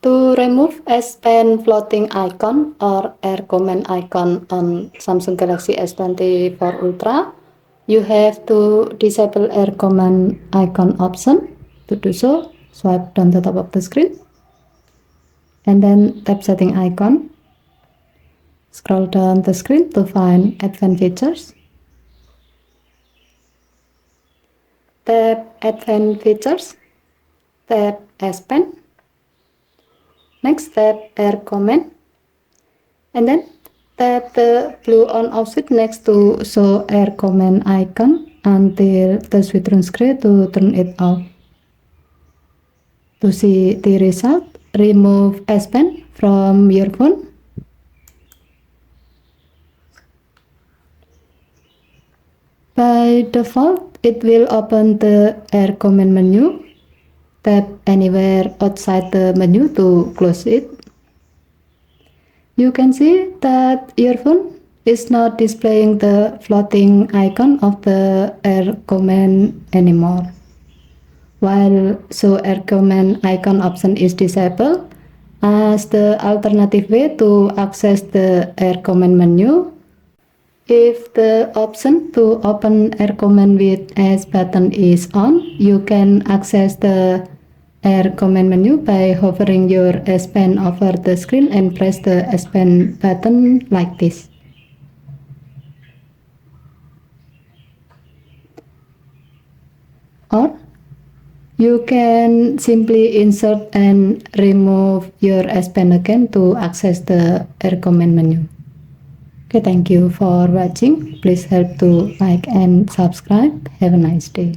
To remove S Pen floating icon or air command icon on Samsung Galaxy S24 Ultra, you have to disable air command icon option. To do so, swipe down the top of the screen and then tap setting icon. Scroll down the screen to find advanced features. Tap advanced features, tap S Pen. Next, tap air command and then tap the blue on off switch next to show air command icon until the switch turns grey to turn it off. To see the result, remove S Pen from your phone. By default, it will open the air command menu. Tap anywhere outside the menu to close it. You can see that your phone is not displaying the floating icon of the air command anymore. While show air command icon option is disabled, as the alternative way to access the air command menu, if the option to open air command with S button is on, you can access the air command menu by hovering your S Pen over the screen and press the S Pen button like this. Or you can simply insert and remove your S Pen again to access the air command menu. Okay, thank you for watching. Please help to like and subscribe. Have a nice day.